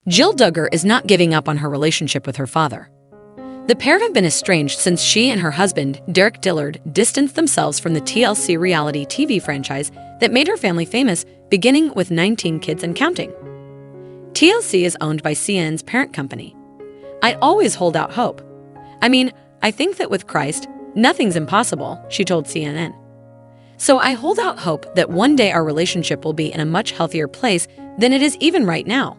Jill Duggar is not giving up on her relationship with her father. The pair have been estranged since she and her husband, Derek Dillard, distanced themselves from the TLC reality TV franchise that made her family famous, beginning with 19 Kids and Counting. TLC is owned by CNN's parent company. "I always hold out hope. I think that with Christ, nothing's impossible," she told CNN. "So I hold out hope that one day our relationship will be in a much healthier place than it is even right now."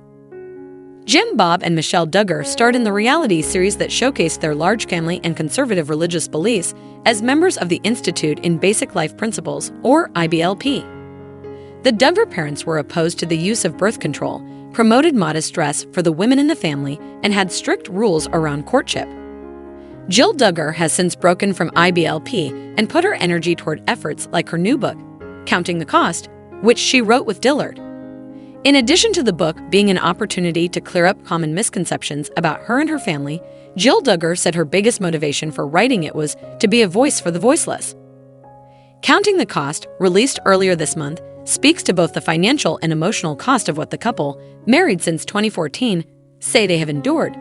Jim Bob and Michelle Duggar starred in the reality series that showcased their large family and conservative religious beliefs as members of the Institute in Basic Life Principles, or IBLP. The Duggar parents were opposed to the use of birth control, promoted modest dress for the women in the family, and had strict rules around courtship. Jill Duggar has since broken from IBLP and put her energy toward efforts like her new book, Counting the Cost, which she wrote with Dillard. In addition to the book being an opportunity to clear up common misconceptions about her and her family, Jill Duggar said her biggest motivation for writing it was to be a voice for the voiceless. Counting the Cost, released earlier this month, speaks to both the financial and emotional cost of what the couple, married since 2014, say they have endured.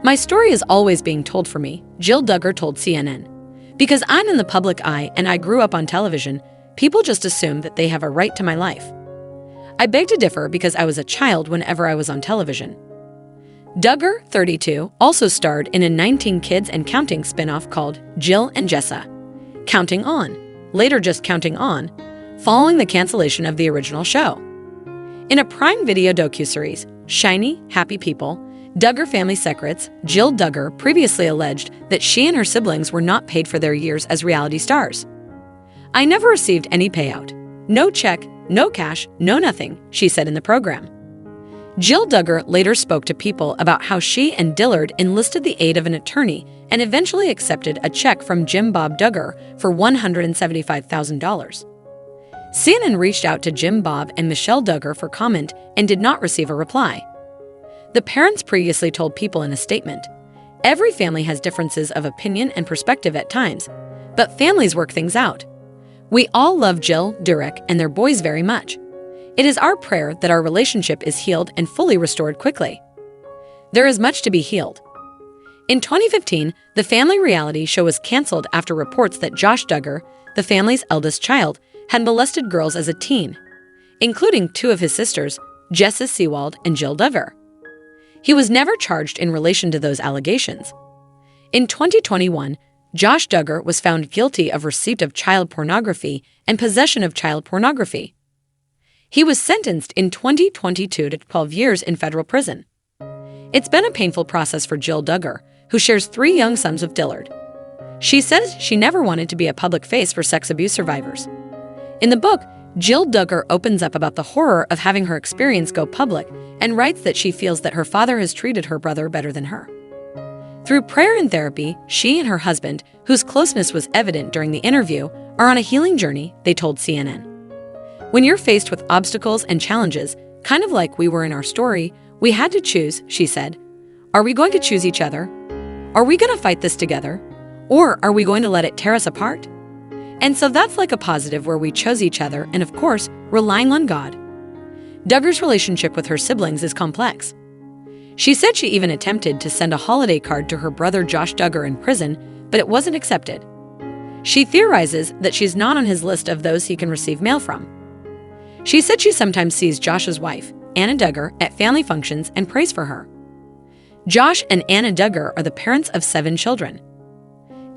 "My story is always being told for me," Jill Duggar told CNN. "Because I'm in the public eye and I grew up on television, people just assume that they have a right to my life. I beg to differ because I was a child whenever I was on television." Duggar, 32, also starred in a 19 Kids and Counting spin-off called Jill and Jessa, Counting On, later just Counting On, following the cancellation of the original show. In a Prime Video docuseries, Shiny, Happy People, Duggar Family Secrets, Jill Duggar previously alleged that she and her siblings were not paid for their years as reality stars. "I never received any payout. No check, no cash, no nothing," she said in the program. Jill Duggar later spoke to People about how she and Dillard enlisted the aid of an attorney and eventually accepted a check from Jim Bob Duggar for $175,000. CNN reached out to Jim Bob and Michelle Duggar for comment and did not receive a reply. The parents previously told People in a statement, "Every family has differences of opinion and perspective at times, but families work things out. We all love Jill, Derek, and their boys very much. It is our prayer that our relationship is healed and fully restored quickly. There is much to be healed." In 2015, the family reality show was canceled after reports that Josh Duggar, the family's eldest child, had molested girls as a teen, including two of his sisters, Jessa Seawald and Jill Duggar. He was never charged in relation to those allegations. In 2021, Josh Duggar was found guilty of receipt of child pornography and possession of child pornography. He was sentenced in 2022 to 12 years in federal prison. It's been a painful process for Jill Duggar, who shares 3 young sons with Dillard. She says she never wanted to be a public face for sex abuse survivors. In the book, Jill Duggar opens up about the horror of having her experience go public and writes that she feels that her father has treated her brother better than her. Through prayer and therapy, she and her husband, whose closeness was evident during the interview, are on a healing journey, they told CNN. "When you're faced with obstacles and challenges, kind of like we were in our story, we had to choose," she said. "Are we going to choose each other? Are we going to fight this together? Or are we going to let it tear us apart? And so that's like a positive where we chose each other and, of course, relying on God." Duggar's relationship with her siblings is complex. She said she even attempted to send a holiday card to her brother Josh Duggar in prison, but it wasn't accepted. She theorizes that she's not on his list of those he can receive mail from. She said she sometimes sees Josh's wife, Anna Duggar, at family functions and prays for her. Josh and Anna Duggar are the parents of 7 children.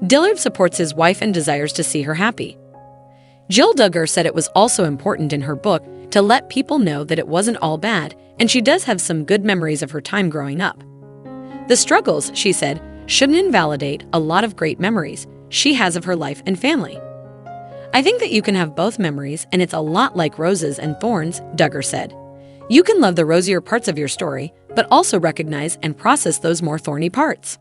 Dillard supports his wife and desires to see her happy. Jill Duggar said it was also important in her book to let people know that it wasn't all bad, and she does have some good memories of her time growing up. The struggles, she said, shouldn't invalidate a lot of great memories she has of her life and family. "I think that you can have both memories, and it's a lot like roses and thorns," Duggar said. "You can love the rosier parts of your story, but also recognize and process those more thorny parts."